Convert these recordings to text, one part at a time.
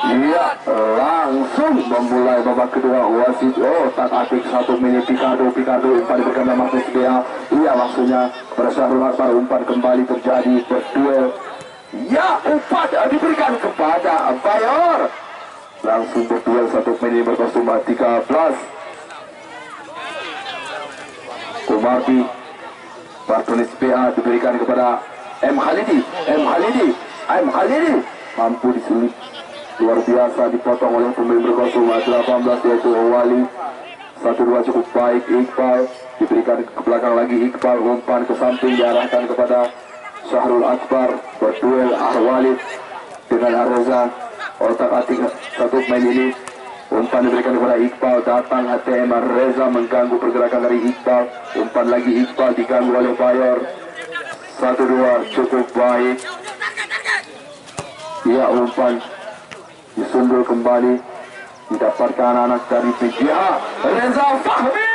Iya, langsung memulai babak kedua wasit. Tak-atik 1 menit Picardo umpan diberikan oleh Martinez Bea. Iya, langsungnya pada Syahrul Akbar, umpan kembali terjadi berduel. Ya, umpan diberikan kepada Bayor. Langsung berduel 1 menit berkostum 13. Umardi, Martinez Bea diberikan kepada M. Khalidi. Mampu disulit. Luar biasa dipotong oleh pemain berkostum 18 yaitu Wali. 1-2 cukup baik. Iqbal diberikan ke belakang lagi. Iqbal umpan ke samping diarahkan kepada Syahrul Akbar. Berduel Ahwalid dengan Areza. Otak-atik 1 pemain ini. Umpan diberikan kepada Iqbal. Datang ATM Reza mengganggu pergerakan dari Iqbal. Umpan lagi Iqbal diganggu oleh Bayor. 1-2 cukup baik. Ia umpan disundul kembali, didapatkan anak dari PJH Reza Fahmi.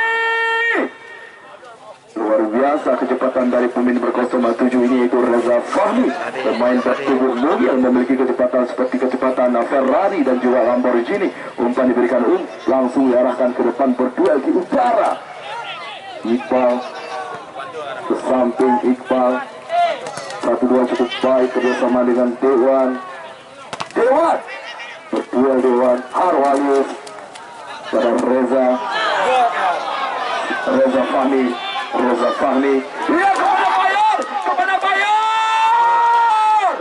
Luar biasa kecepatan dari pemain berkostum 7 ini, yaitu Reza Fahmi, pemain bertubuh mobil yang memiliki kecepatan seperti kecepatan Ferrari dan juga Lamborghini. Umpan diberikan langsung diarahkan ke depan, berduel di utara. Iqbal ke samping. Iqbal 1-2 cukup baik kerjasama dengan Dewan. Berduel Dewan. Arwalis pada Reza Fahmi. Iya, kepada Bayor.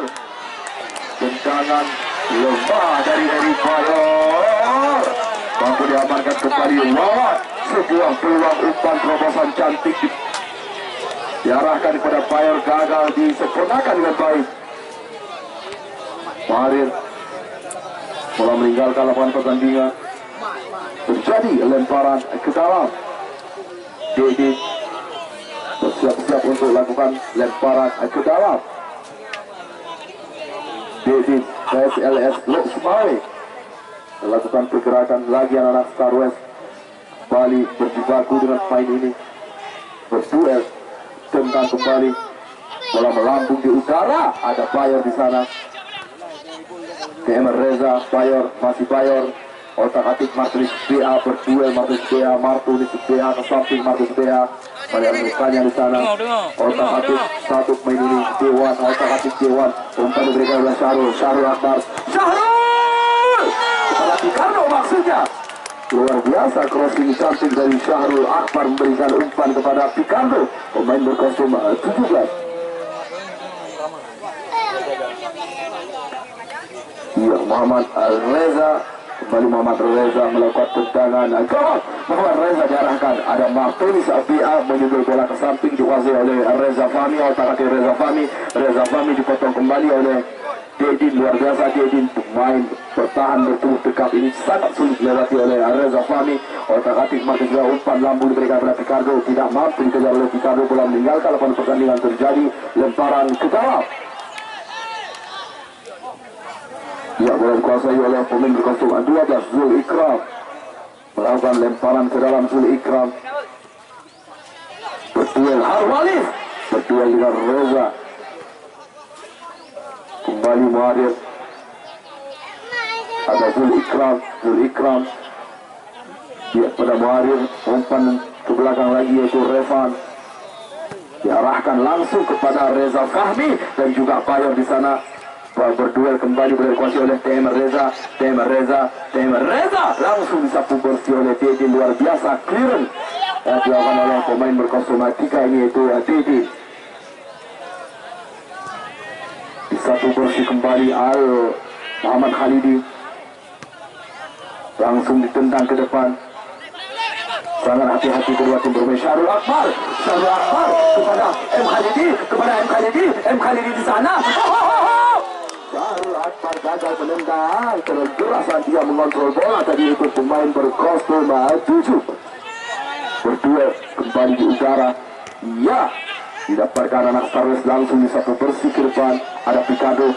Tendangan lemah dari Bayor. Mampu diamankan kembali lewat sebuah peluang umpan terobosan cantik diarahkan kepada Bayor, gagal disempurnakan dengan baik. Maharir bola meninggalkan lapangan pertandingan. Terjadi lemparan ke dalam. Dedit bersiap-siap untuk lakukan lemparan ke dalam. Dedit PSLS Luxmai melakukan pergerakan lagi anak Star West. Bali berjibaku dengan main ini. Berduel, tendang kembali. Bola melambung di udara. Ada Bayor di sana. DM Reza, Bayor, masih Bayor. Otak-atik Martinez Bea, berduel Martinez Bea ke samping. Martinez Bea pada mukanya di sana. Otak-atik 1 pemain ini Dewan. Otak-atik Dewan. Umpan diberikan oleh Syahrul Akbar. Kepada Picardo maksudnya. Luar biasa crossing cantik dari Syahrul Akbar memberikan umpan kepada Picardo, pemain berkostum 17. Iya, Muhammad Reza melakukan tendangan. Muhammad Reza diarahkan. Ada Martinez Bea menyundul bola ke samping, dikuasai oleh Reza Fahmi. Otak-atik Reza Fahmi dipotong kembali oleh Dedin. Luar biasa Dedin, pemain bertahan bertubuh tegap ini sangat sulit dilewati oleh Reza Fahmi. Otak-atik Martinez Bea, umpan lambung diberikan kepada Picardo, tidak mampu dikejar oleh Picardo. Bola meninggalkan lapangan pertandingan, terjadi lemparan ke dalam. Ya, bola dikuasai oleh pemain berkostum 12 Zul Ikram. Melakukan lemparan ke dalam Zul Ikram. Berduel Harwalis. Berduel dengan Reza. Kembali Muhadir. Ada Zul Ikram. Ya, pada Muhadir. Umpan ke belakang lagi yaitu Revan. Diarahkan langsung kepada Reza Fahmi dan juga Bayor di sana. Berduel kembali dikuasai oleh TM Reza langsung disapu bersih oleh Dedin. Luar biasa clearance yang dilakukan oleh pemain berkostum 3 ini, yaitu Dedin. Disapu bersih kembali Muhammad Khalidi, langsung ditendang ke depan. Sangat hati-hati kedua tim bermain. Syahrul Akbar kepada M. Khalidi di sana. Syahrul Akbar gagal menendang. Kerasan dia mengontrol bola tadi itu pemain berkostum 7. Berduel kembali di udara. Ya, didapatkan anak Starwest langsung di satu bersih ke depan. Ada Picardo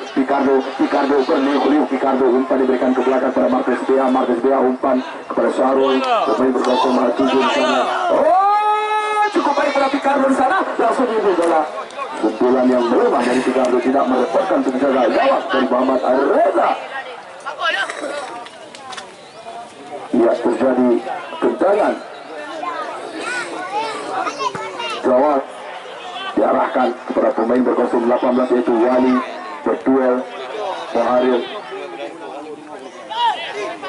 berliuk-liuk. Picardo umpan diberikan ke belakang pada Marcus Bea umpan kepada Syarul. Pemain berkostum 7 di sana. Oh, cukup baik pada Picardo di sana. Langsung ini bola. Pukulan yang melemah dari Picardo tidak merepotkan penjaga gawang dari Muhammad Reza. Ya, terjadi tendangan. Gawang diarahkan kepada pemain berkostum 18 yaitu Wali. Berduel Muharrir.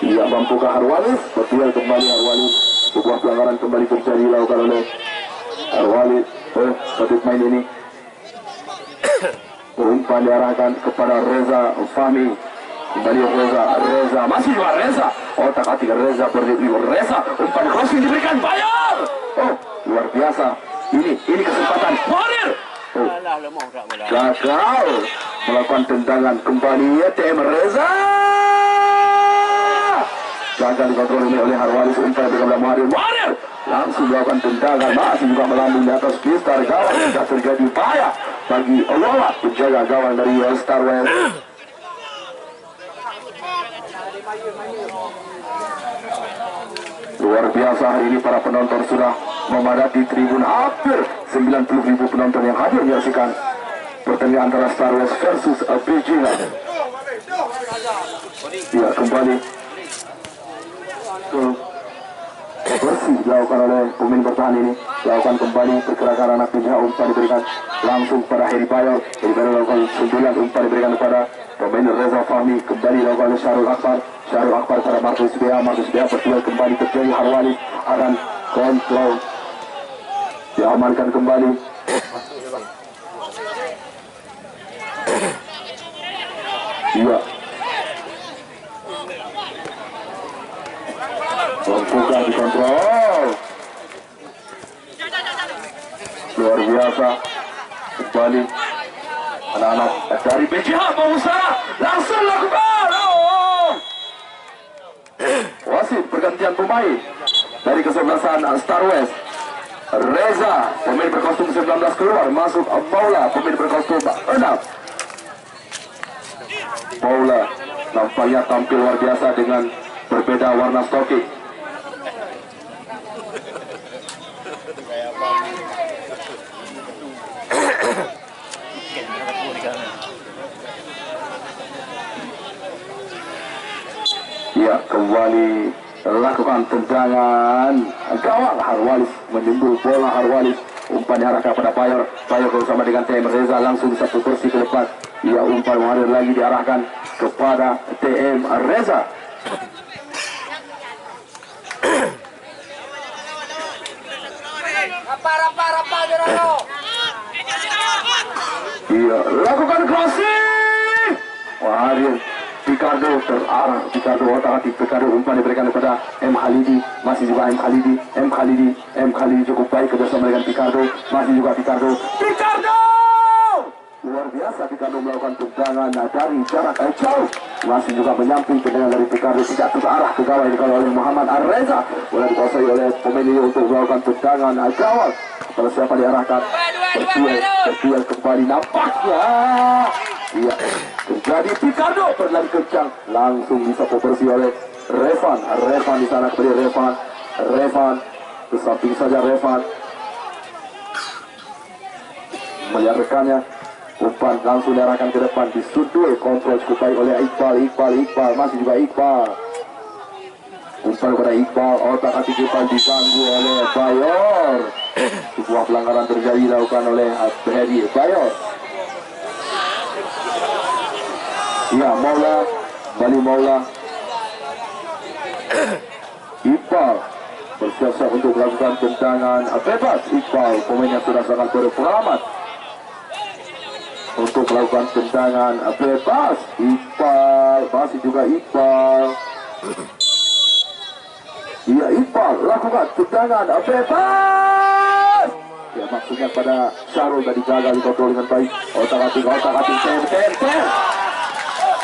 Ia mampukah Harwalis? Berduel kembali Harwalis. Sebuah pelanggaran kembali terjadi dilakukan oleh Harwalis. Satu main ini. Umpan diarahkan kepada Reza Fahmi. Kembali Reza masih juga Reza. Otak-atik Reza berliuk. Reza umpan crossing diberikan Bayar. Oh, luar biasa. Ini kesempatan Muharrir. Gagal melakukan tendangan kembali TM Reza. Gagal dikontrol oleh Harwalis. Umpan diberikan Muharrir. Langsung melakukan tendangan, masih juga melambung di atas pistar gawang. Tidak terjadi bahaya bagi Allah penjaga gawang dari Starwest. Luar biasa hari ini para penonton sudah memadati tribun. Hampir 90.000 penonton yang hadir menyaksikan pertandingan antara Starwest versus Beijing. Ya, kembali bersih dilakukan oleh pemain bertahan ini. Lakukan kembali pergerakan anak pindah. Umpan diberikan langsung pada Heri Bayo. Lakukan sundulan. Umpan diberikan kepada pemain Reza Fahmi. Kembali dilakukan oleh Syarul Akbar pada Marcus Bea berduel kembali terjadi. Harwalis akan kontrol, diamankan kembali. Iya, bukan dikontrol. Luar biasa. Kembali anak-anak dari BCH berusaha langsung lakukan. Wasit pergantian pemain dari kesebelasan Starwest. Reza pemain berkostum 19 keluar, masuk Maula pemain berkostum 6. Maula nampaknya tampil luar biasa dengan berbeda warna stocking. Ya, kembali lakukan tendangan gawang. Harwalis menyundul bola. Harwalis umpan diarahkan pada Bayor bersama dengan TM Reza langsung satu bersih ke depan. Ya, umpan Muharrir lagi diarahkan kepada TM Reza. Iya, lakukan crossing. Muharrir. Picardo terarah. Picardo otak-atik. Picardo umpan diberikan kepada M. Khalidi. Masih juga M. Khalidi cukup baik kerjasama dengan Picardo. Masih juga Picardo. Luar biasa Picardo melakukan tendangan dari jarak jauh. Masih juga menyamping tendangan dari Picardo. Tidak terarah ke gawang dikali oleh Muhammad Reza. Bola dikuasai oleh pemain ini untuk melakukan tendangan gawang. Kalau siapa diarahkan? Berduel kembali nampaknya. Iya, terjadi Picardo berlari kencang, langsung bisa bersih oleh Revan di sana kembali Revan ke samping saja. Revan melihat rekannya, umpan langsung diarahkan ke depan, disundul, kontrol cukup baik oleh Iqbal, masih juga Iqbal. Umpan kepada Iqbal, otak-atik Iqbal diganggu oleh Bayor. Sebuah pelanggaran terjadi dilakukan oleh Heri Bayor. Ya, Maula Iqbal bersiap-siap untuk melakukan tendangan bebas. Iqbal pemain yang sudah sangat berpengalaman untuk melakukan tendangan bebas. Iqbal, masih juga Iqbal. Iya, Iqbal lakukan tendangan bebas. Ya, maksudnya pada Syarul tadi gagal dikontrol dengan baik. Otak-atik.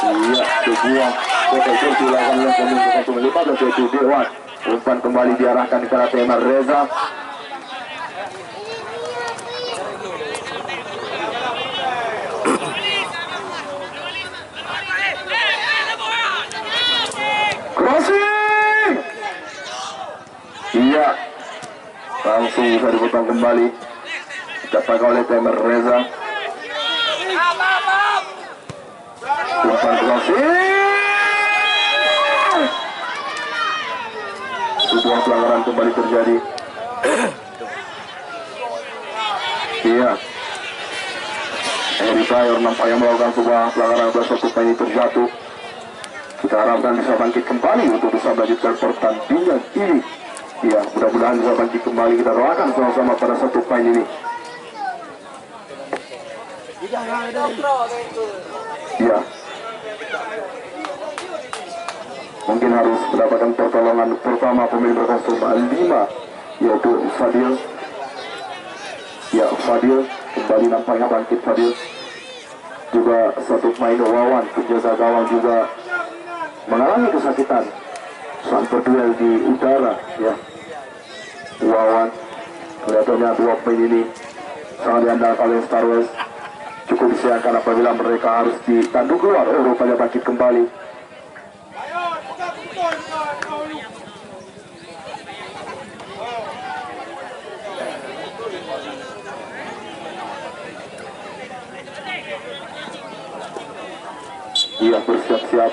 Iya, sebuah betul dilakukan oleh pemain nomor 15 yaitu Dewan. Umpan kembali diarahkan kepada Temar Reza. Crossing. Iya, langsung bisa dipotong kembali. Didapatkan oleh Temar Reza. Umpan crossing. Sebuah pelanggaran kembali terjadi. Iya, Eri Bayor nampaknya melakukan sebuah pelanggaran belas satu pemain terjatuh. Kita harapkan bisa bangkit kembali untuk bisa melanjutkan pertandingan ini. Iya, mudah-mudahan bisa bangkit kembali. Kita doakan sama-sama pada satu pemain ini. Iya, mungkin harus mendapatkan pertolongan pertama pemain berkostum 5 yaitu Fadil. Ya, Fadil kembali nampaknya bangkit. Fadil juga satu pemain Wawan penjaga gawang juga mengalami kesakitan saat berduel di udara. Ya, Wawan kelihatannya dua pemain ini sangat diandalkan oleh Star Wars. Cukup disayangkan apabila mereka harus ditanduk keluar. Rupanya bangkit kembali. Ia bersiap-siap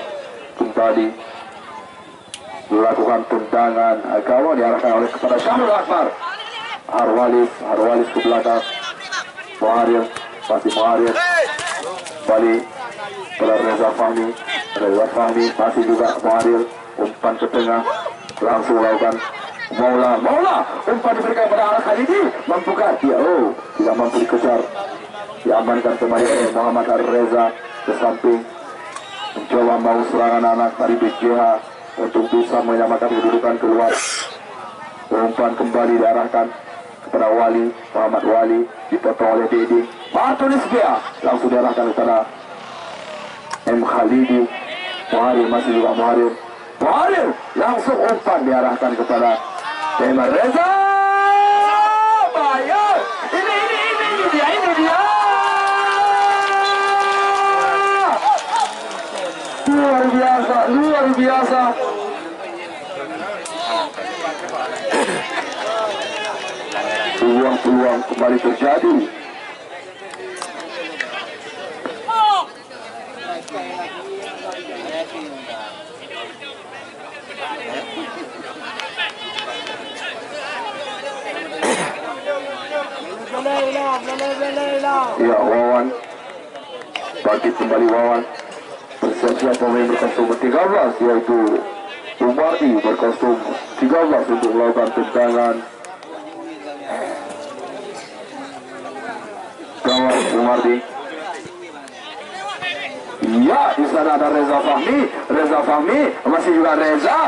kembali melakukan tendangan gawang diarahkan oleh kepada Syahrul Akbar. Harwalis ke belakang. Muharir, masih Muharir. Kembali kepada Reza Fahmi masih juga Muharir. Umpan ke tengah, langsung melakukan Maula. Umpan diberikan pada arah Khalidi. Mampukah dia? Oh, tidak mampu dikejar. Diamankan kembali oleh Muhammad Reza ke samping. Mencoba mau serangan anak dari BJH untuk bisa menyamakan kedudukan keluar. Umpan kembali diarahkan kepada Muhammad Wali, dipotong oleh Dedi. Martunis dia langsung diarahkan kepada M. Khalidi. Muharir masih juga Muharir langsung umpan diarahkan kepada Temar Reza. Bayar. Ini dia. Luar biasa. Peluang kembali terjadi. Ya, Wawan bangkit kembali. Wawan bersiap-siap pemain berkostum 13 yaitu Umardi berkostum 13 untuk melakukan tendangan. Gawang Umardi. Ya, di sana ada Reza Fahmi, masih juga Reza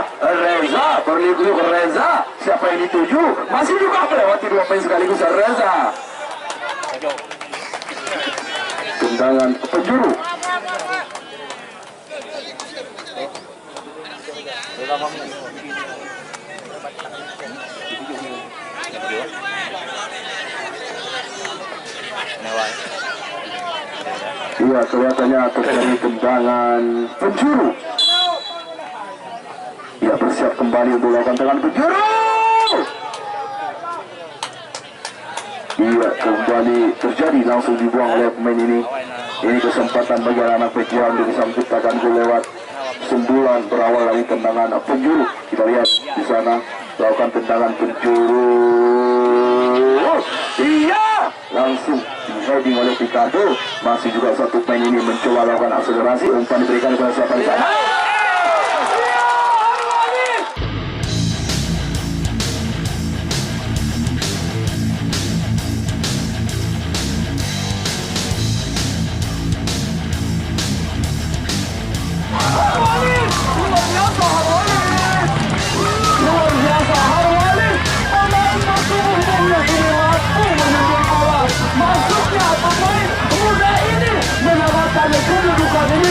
berliuk-liuk Reza. Siapa yang dituju? Masih juga melewati dua pemain sekaligus Reza. Tendangan penjuru. Iya, kelihatannya terjadi tendangan penjuru. Ia bersiap kembali untuk melakukan tendangan penjuru. Iya, kembali terjadi, langsung dibuang oleh pemain ini. Ini kesempatan bagi anak PJ untuk bisa menciptakan gol lewat sembulan berawal dari tendangan penjuru. Kita lihat di sana melakukan tendangan penjuru. Iya, langsung di-heading oleh Picardo. Masih juga satu pemain ini mencoba melakukan akselerasi. Umpan diberikan kepada siapa di sana? Masuknya pemain muda ini mendapatkan kedudukan ini.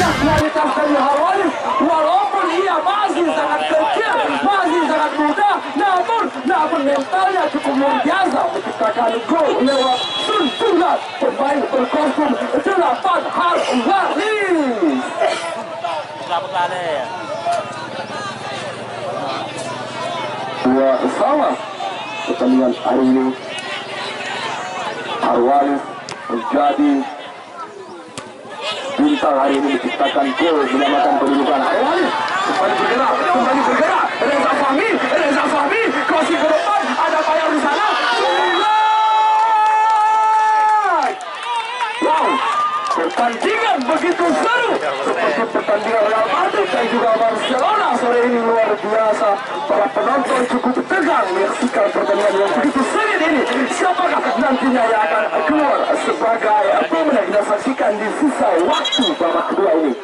keras dari Harwalis. Walaupun ia masih sangat kecil, masih sangat muda, namun mentalnya cukup luar biasa menciptakan gol lewat suntulan pemain berkostum 8 Harwalis. Dua sama pertandingan hari ini. Harwalis menjadi bintang hari ini menciptakan gol menyamakan kedudukan. Harwalis kembali bergerak, Reza Fahmi crossing ke depan, ada Bayar di sana. Wow, pertandingan begitu seru seperti pertandingan Real Madrid dan juga Barcelona sore ini, luar biasa. Para penonton cukup tegang menyaksikan pertandingan yang begitu sengit ini. Siapakah nantinya yang akan keluar sebagai pemenang? Kita saksikan di sisa waktu babak kedua ini.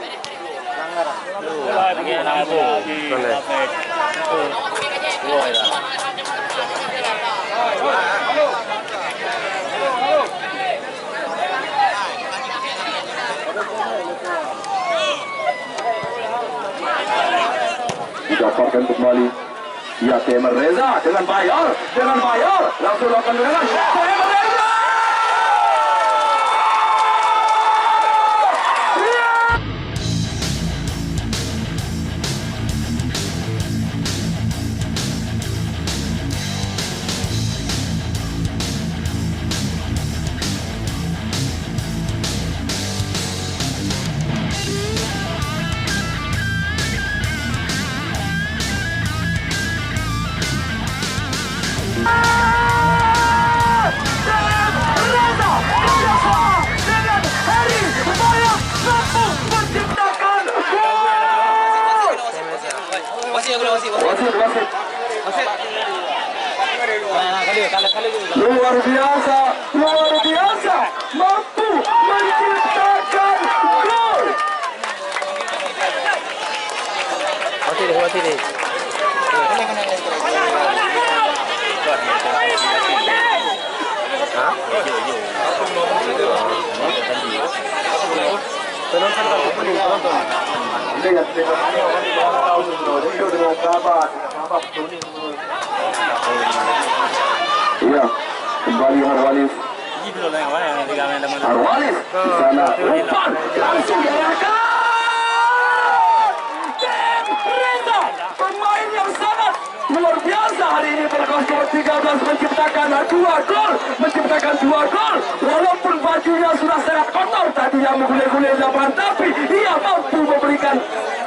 Didapatkan kembali. Ya, Temer Reza dengan Bayar langsung lakukan dengan Temer Reza. Luar biasa, mampu menciptakan gol. Iya, kembali Harwalis. Harwalis di sana, umpan langsung diarahkan. Reza, pemain yang sangat luar biasa hari ini berkostum 13 menciptakan 2 gol. Walaupun bajunya sudah sangat kotor tadi yang menggulir-gulir lapangan, tapi ia mampu memberikan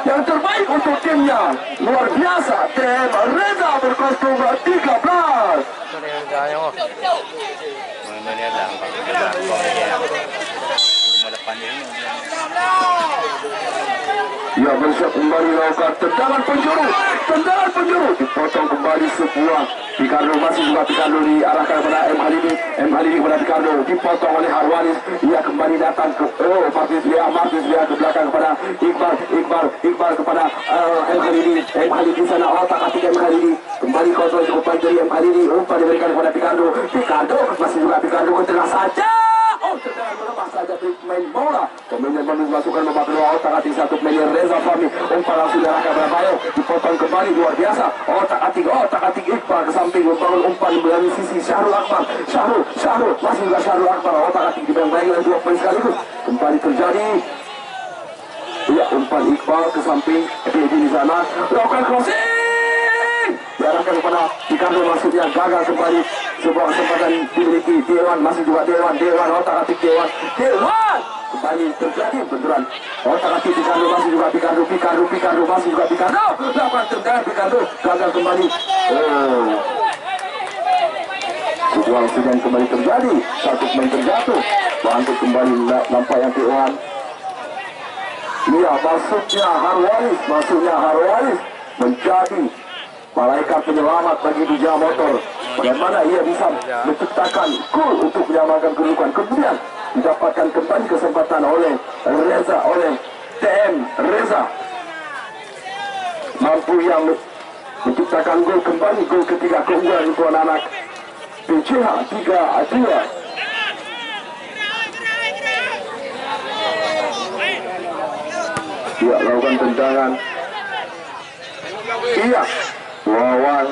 yang terbaik untuk timnya. Luar biasa, tim Reza berkostum 13. Ia bersiap kembali melakukan tendangan penjuru, dipotong kembali sebuah Picardo, masih juga Picardo diarahkan kepada M. Halidi kepada Picardo, dipotong oleh Harwalis. Ia kembali datang ke Martis Villa ke belakang kepada Iqbal kepada M. Halidi di sana, otak-atik M. Halidi kembali kontrol cukup baik dari M. Halidi, umpan diberikan kepada Picardo, masih juga Picardo ke tengah saja. Tendangan melepas saja pemain bola. Pemain yang masukkan babak kedua, otak-atik satu pemain Reza Fahmi, umpan langsung diarahkan kepada Bayo, dipotong kembali, luar biasa. Otak-atik Iqbal ke samping, membangun umpan dari sisi Syahrul Akbar, masih juga Syahrul Akbar, otak-atik dibayang-bayangi oleh dua pemain sekaligus. Kembali terjadi. Ya, umpan Iqbal ke samping, di sana, lakukan crossing, diarahkan kepada Picardo, maksudnya gagal kembali. Sebuah kesempatan dimiliki Dewan, masih juga Dewan, otak-atik Dewan kembali terjadi benturan otak-atik Picardo, masih juga Picardo, masih juga Picardo, lakukan tendangan Picardo, gagal kembali. Sebuah insiden kembali terjadi, satu pemain terjatuh, bangkit kembali, nampaknya Dewan. Iya, masuknya Harwalis menjadi malaikat penyelamat bagi Bija Motor. Bagaimana ia bisa menciptakan gol untuk menyamakan kedudukan. Kemudian didapatkan kembali kesempatan oleh TM Reza. Mampu yang menciptakan gol kembali, gol ketiga keunggulan untuk anak-anak PCH 3-2. Ya, lakukan tendangan. Iya, Wawan.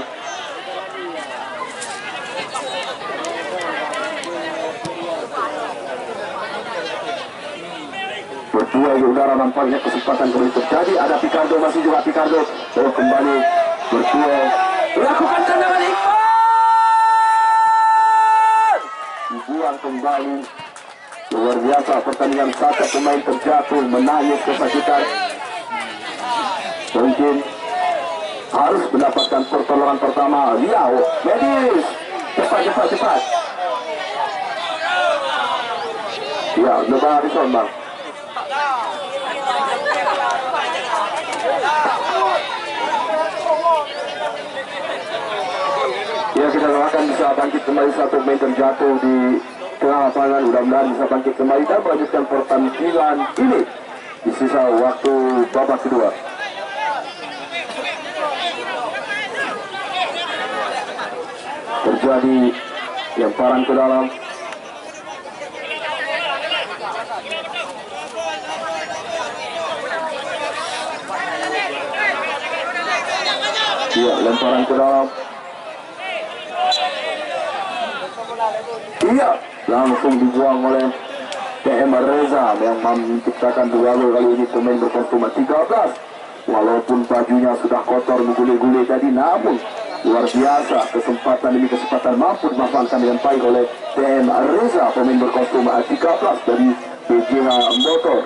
Berdua di udara, nampaknya kesempatan kembali terjadi. Ada Picardo, masih juga Picardo. Oh, kembali berdua. Lakukan tendangan Iqbal. Dibuang kembali. Luar biasa pertandingan, satu pemain terjatuh menangis kesakitan. Mungkin harus mendapatkan pertolongan pertama. Liao, medis. Cepat. Ya, Lebah Harrison, Bang. Ya, kita doakan bisa bangkit kembali, satu pemain terjatuh di tengah lapangan. Mudah-mudahan bisa bangkit kembali dan melanjutkan pertandingan ini di sisa waktu babak kedua. Terjadi lemparan ke dalam. Iya, lemparan ke dalam. Iya, langsung dibuang oleh TM Reza yang menciptakan 2 gol kali ini. Pemain berkostum 13. Walaupun bajunya sudah kotor mengguli-guli tadi, namun luar biasa kesempatan ini, kesempatan mampu dimanfaatkan dengan baik oleh TM Reza, pemain berkostum 13 dari PJH Motor.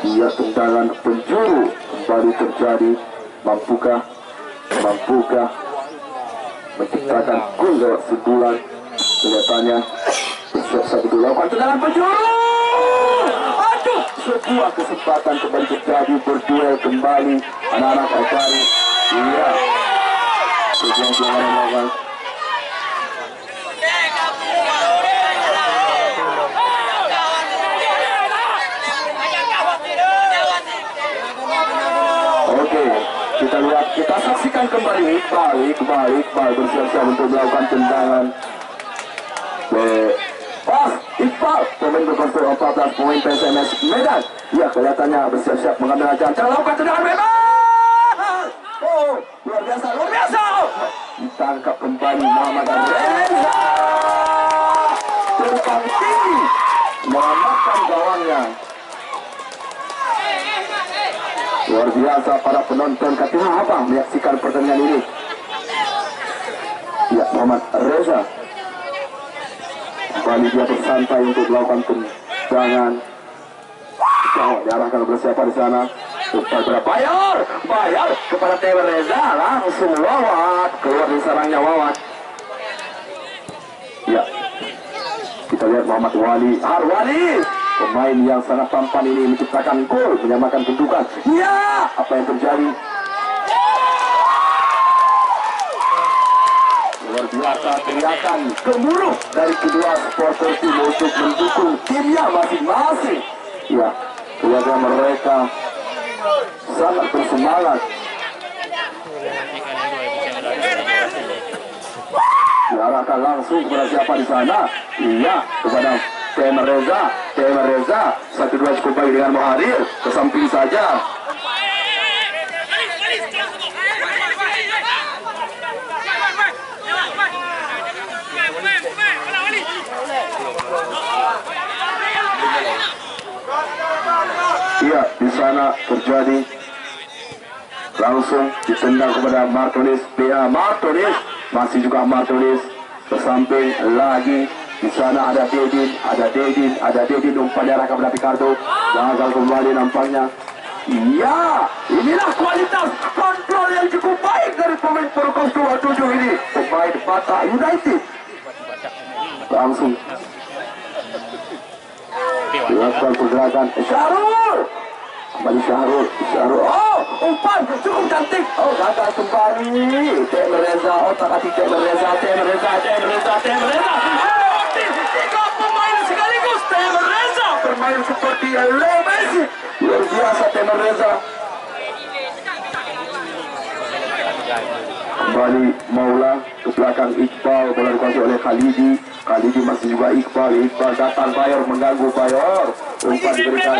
Iya, tendangan penjuru kembali terjadi. Mampukah menciptakan gol lewat sundulan? Kelihatannya bersiap-siap dilakukan tendangan penjuru. Aduh, sebuah kesempatan kembali terjadi, berduel kembali anak-anak Alpari. Iya, sebuah pelanggaran. Oke, kita lihat, kita saksikan kembali Iqbal bersiap-siap untuk melakukan tendangan. Iqbal, pemain berkostum 14, pemain PSMS Medan. Ya, kelihatannya bersiap-siap mengambil ajaran. Cara lakukan tendangan bebas. Oh, luar biasa. Ditangkap kembali Muhammad Reza. Terbang tinggi, menyelamatkan gawangnya. Luar biasa para penonton Katiha Abang menyaksikan pertandingan ini. Ya, Muhammad Reza kembali dia bersantai untuk melakukan tendangan. Jauh diarahkan oleh siapa di sana? Bayar kepada Tewer Reza, langsung Wawat keluar dari sarangnya Wawat. Ya, kita lihat Muhammad Harwali, pemain yang sangat tampan ini menciptakan gol, menyamakan kedudukan. Ya, apa yang terjadi? Luar biasa teriakan gemuruh dari kedua supporter tim untuk mendukung timnya masing-masing. Ya, keluarga mereka sangat bersemangat. Diarahkan langsung kepada siapa di sana? Iya, kepada TM Reza. 1-2 cukup baik dengan Muharir, ke samping saja. Iya, di sana terjadi langsung ditendang kepada Martonis. Masih juga Martonis ke samping lagi. Di sana ada Dedin umpan diarahkan kepada Picardo. Gagal kembali nampaknya. Iya, inilah kualitas kontrol yang cukup baik dari pemain berkostum 27 ini, pemain Bata United. Langsung dilakukan pergerakan Syahrul. Kembali Syahrul. Oh, umpan cukup cantik. Oh, gagal kembali. TM Reza, otak-atik TM Reza. Tiga pemain sekaligus. TM Reza bermain seperti Leo Messi. Luar biasa TM Reza. Kembali Maula ke belakang Iqbal, bola dikuasai oleh Khalidi. Khalidi masih juga Iqbal. Iqbal datang, Bayor mengganggu Bayor. Umpan diberikan.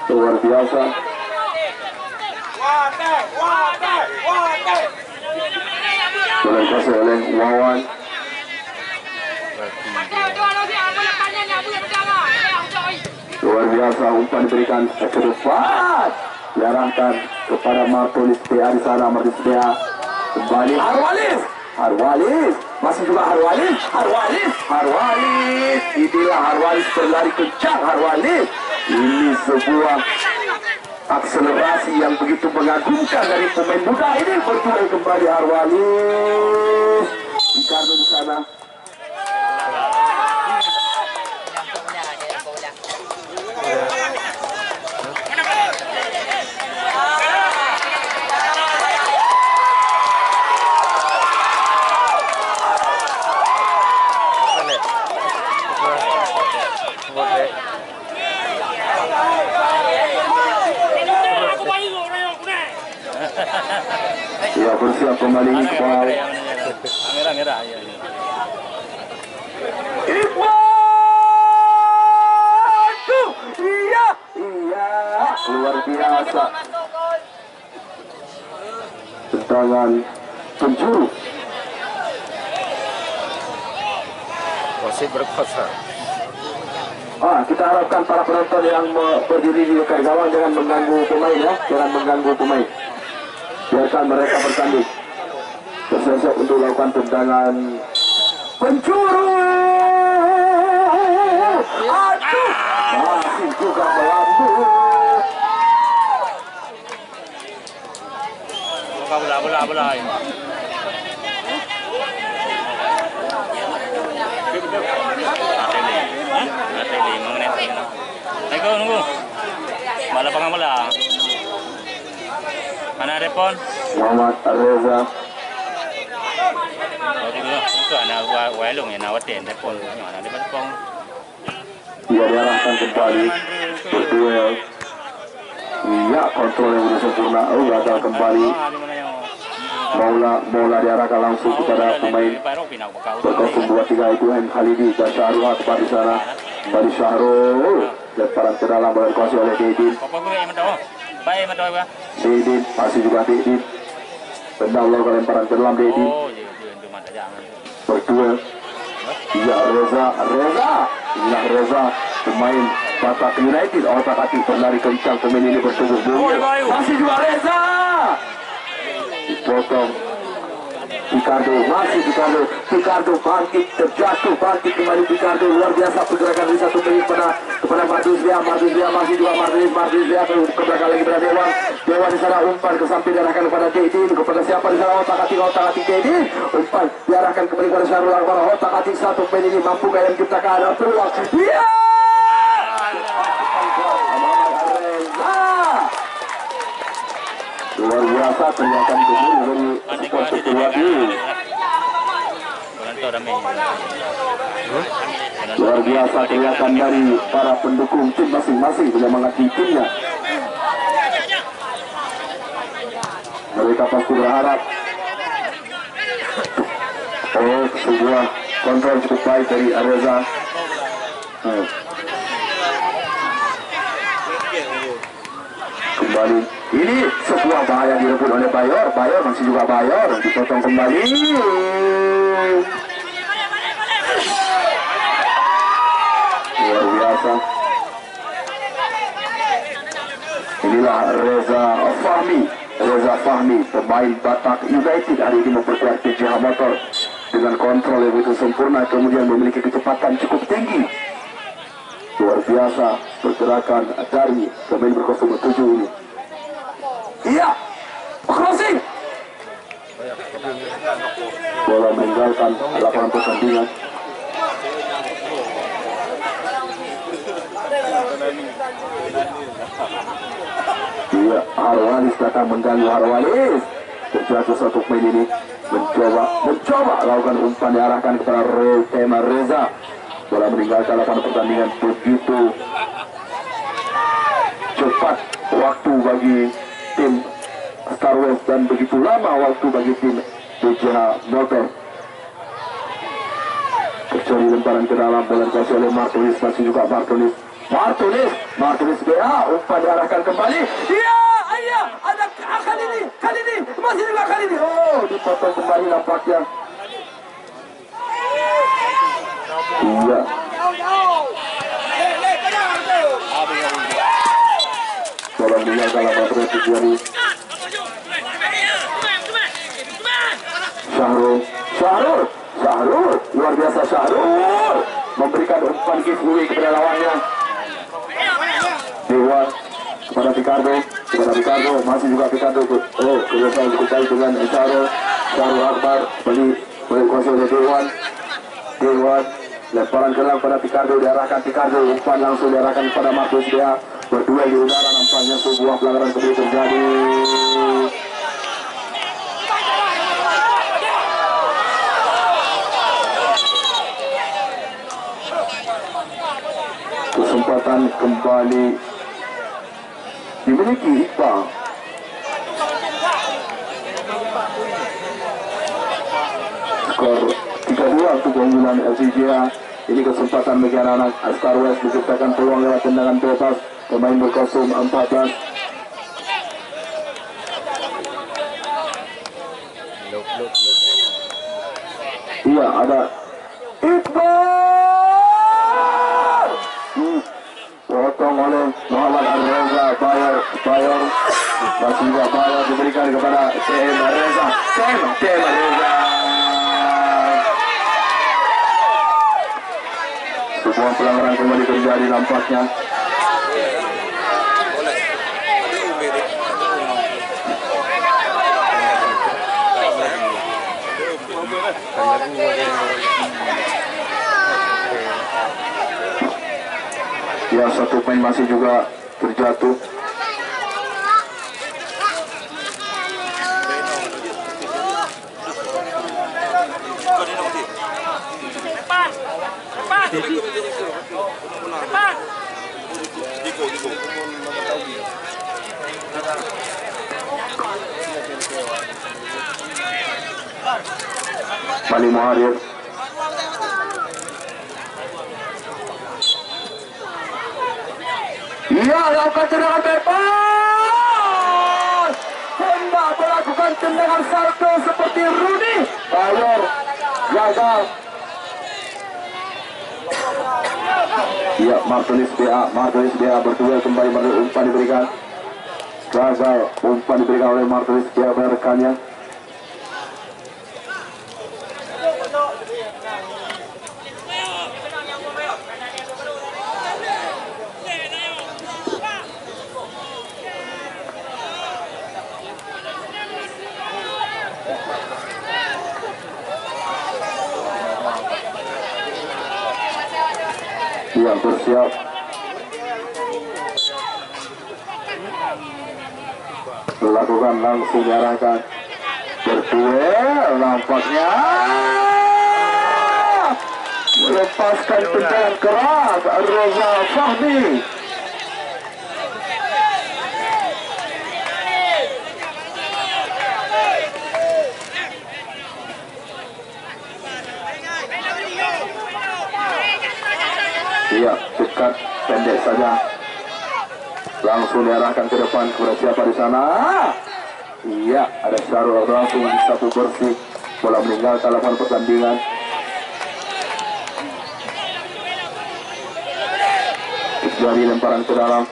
Luar biasa. Bola dikuasai oleh Wawan. Luar biasa, umpan diberikan ke depan, diarahkan kepada Martolis PA di sana. Martolis PA kembali Harwalis, masih juga Harwalis. Inilah Harwalis berlari kencang. Harwalis, ini sebuah akselerasi yang begitu mengagumkan dari pemain muda ini. Bertuai kembali Harwalis, Ricardo di sana. Ya, bersiap kembali Iqbal. Merah ya. Iqbal, iya, luar biasa. Tendangan penjuru. Wasit berkuasa. Kita harapkan para penonton yang berdiri di dekat gawang jangan mengganggu pemain ya, jangan mengganggu pemain. Biarkan mereka bertanding. Bersiap untuk melakukan tendangan penjuru. Aduh, masih juga melambung. Bola. Nunggu. Malah pangamala. Mana repon? Muhammad Reza. Itu anak wailung ya nawatin repon. Mana di Bantong. Ia diarahkan kembali berduel. Iya, kontrol yang sudah sempurna. Gagal kembali. Bola diarahkan langsung kepada pemain berkostum 23 itu M. Khalidi dan Syahrul Akbar di sana. Kembali Syahrul, lemparan ke dalam bola dikuasai oleh Dedin. Dedin masih juga Dedin. Tendang lakukan lemparan ke dalam Dedin. Berduel. Iya, Inilah Reza, pemain Batak United. Otak-atik berlari kencang, pemain ini bertubuh bungil. Masih juga Reza. Dipotong Ricardo bangkit, terjatuh, bangkit kembali Ricardo. Luar biasa pergerakan dari satu menit kepada Martins Lea, masih juga Martins Lea ke belakang lagi pada Dewan di sana, umpan ke samping diarahkan kepada Dedin. Kepada siapa di sana? Otak-atik Dedin. Umpan diarahkan kembali kepada Syahrul Akbar. Otak-atik satu pemain ini mampu yang menciptakan peluang. Iya! Luar biasa teriakan gemuruh dari supporter Keduadi. Luar biasa teriakan dari para pendukung tim masing-masing menyemangati timnya. Mereka pasti berharap sebuah kontrol cukup baik dari Reza. Kembali, ini sebuah bahaya direbut oleh Bayor masih juga Bayor, dipotong kembali. Luar biasa. Inilah Reza Fahmi, pemain Batak United hari ini memperkuat PJH Motor dengan kontrol yang begitu sempurna, kemudian memiliki kecepatan cukup tinggi. Luar biasa pergerakan dari pemain berkostum 7 ini. Iya, crossing. Bola meninggalkan lapangan pertandingan. Iya, Harwalis datang mengganggu Harwalis. Terjatuh satu pemain ini mencoba lakukan umpan diarahkan kepada Reza. Bola meninggalkan lapangan pertandingan begitu cepat waktu bagi tim Star West dan begitu lama waktu bagi tim BCH Motor. Terjadi lemparan ke dalam, bola dikuasai oleh Martinez, masih juga Martinez BA, umpan diarahkan kembali. Iya, ada kali ini, masih juga kali ini. Oh, dipotong kembali nampaknya. Iya. Bola meninggal dalam Martinez terjadi. Syahrul, luar biasa Syahrul memberikan umpan giveaway kepada lawannya. Dewan kepada Ricardo, masih juga Ricardo. Oh, kebiasaan cukup baik dengan Syahrul Akbar, boleh kuasai oleh Dewan, lemparan ke dalam pada Ricardo, diarahkan Ricardo, umpan langsung diarahkan kepada Marcus Dea, berduel di udara, nampaknya sebuah pelanggaran kembali terjadi. Kesempatan kembali dimiliki Iqbal. Skor 3-2 untuk keunggulan LCJA. Ini kesempatan bagi anak-anak Star West menciptakan peluang lewat tendangan bebas pemain berkostum 14. Iya, ada Iqbal. Potong oleh Muhammad Reza, Bayer masih juga Bayer diberikan kepada TM Reza. Sebuah pelanggaran kembali terjadi nampaknya. Ya, satu pemain masih juga terjatuh. Mali Muharir. Ia lakukan tendangan bebas. Hendak melakukan tendangan salto seperti Rudy. Bayer gagal. Iya, Martinez BA berduel kembali, umpan diberikan. Gagal, umpan diberikan oleh Martinez BA pada rekannya. Dia bersiap. Melakukan langsung diarahkan. Berduel nampaknya. Melepaskan tendangan keras Reza Fahmi. Iya, dekat, pendek saja. Langsung diarahkan ke depan kepada siapa di sana? Iya, ada Syahrul langsung disapu bersih. Bola meninggalkan lapangan pertandingan. Terjadi lemparan ke dalam.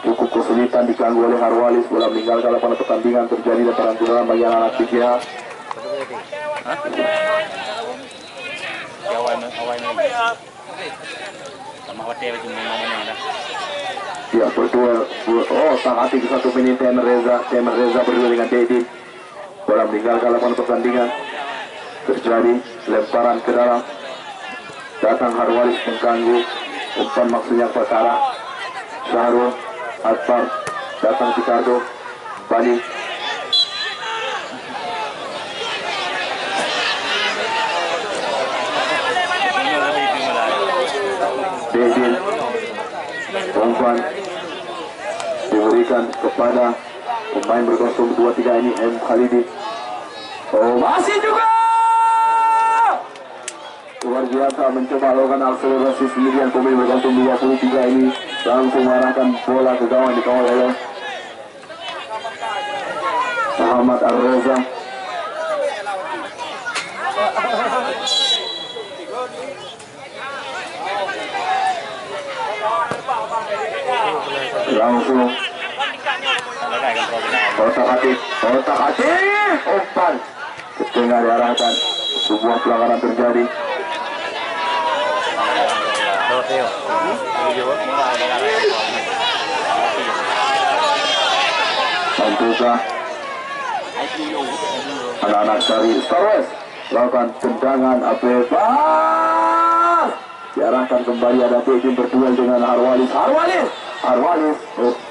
Cukup kesulitan diganggu oleh Harwalis. Bola meninggalkan lapangan pertandingan. Terjadi lemparan ke dalam bagi anak-anak PJA. Ya, berduel. Oh, sang hati ke satu menit. Temer Reza berduel dengan Dedi. Bola meninggalkan lapangan pertandingan. Terjadi lemparan ke dalam. Datang Harwalis mengganggu. Umpan maksudnya perkara. Syahrul Akbar, datang Ricardo, Bali. Dedin, umpan diberikan kepada Pemain berkostum 23 ini M Khalidi. Oh, masih juga luar biasa mencoba lakukan akselerasi sendirian. Pemain berkostum 23 ini langsung mengarahkan bola ke gawang, dikawal oleh Muhammad Ar-Reza. Langsung otak-atik umpan ke tengah diarahkan, sebuah pelanggaran terjadi. Mampukah anak-anak dari Star Wars lakukan tendangan bebas, diarahkan kembali, ada Bedin berduel dengan Harwalis.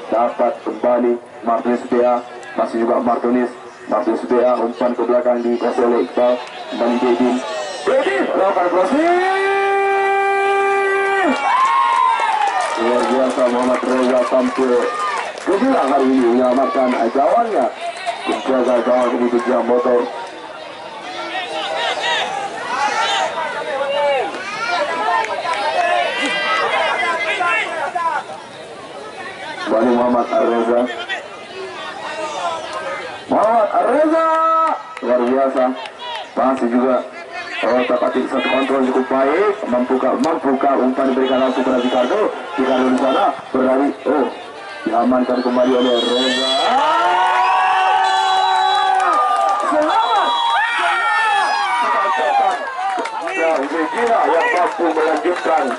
Dapat kembali Martinez Bea, masih juga Martinez Bea, umpan ke belakang di kasih oleh Iqbal, kembali Bedin lakukan crossing. Luar biasa, Muhammad Reza tampil gemilang hari ini menyelamatkan gawangnya, menjaga gawang ini berjam motor. Kembali Muhammad Ar-Reza. Luar biasa, masih juga otak-atik, satu kontrol cukup baik. Mampukah umpan diberikan langsung kepada Ricardo di sana berlari, diamankan kembali oleh Reza. Selamat yang Regina yang mampu melanjutkan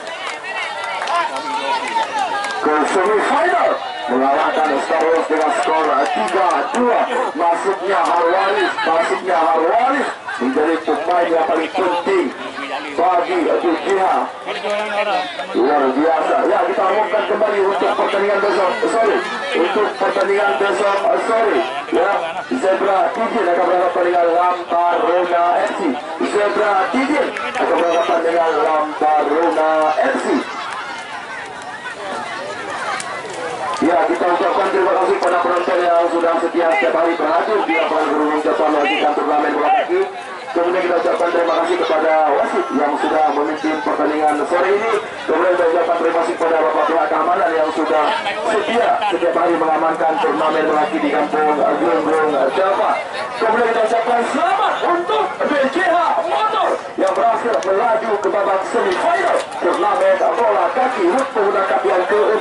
ke semifinal, mengalahkan Star Wars dengan skor 3-2. Masuknya Harwalis menjadi pemain yang paling penting bagi Regina. Luar biasa. Ya, kita umumkan kembali untuk pertandingan besok. Ya, Zebra Tidin akan berhadapan dengan Lambarona FC. Ya, kita ucapkan terima kasih kepada penonton yang sudah setia setiap hari berhadir di lapangan Gerunung Jatuh melakukan turnamen bola kaki. Kemudian kita ucapkan terima kasih kepada wasit yang sudah memimpin pertandingan sore ini. Kemudian kita ucapkan terima kasih kepada bapak pihak keamanan yang sudah setia setiap hari mengamankan turnamen bola kaki di kampung Gerunung Jatuh. Kemudian kita ucapkan selamat untuk BCH Motor yang berhasil melaju ke babak semifinal turnamen bola kaki HUT Pemuda Cup yang ke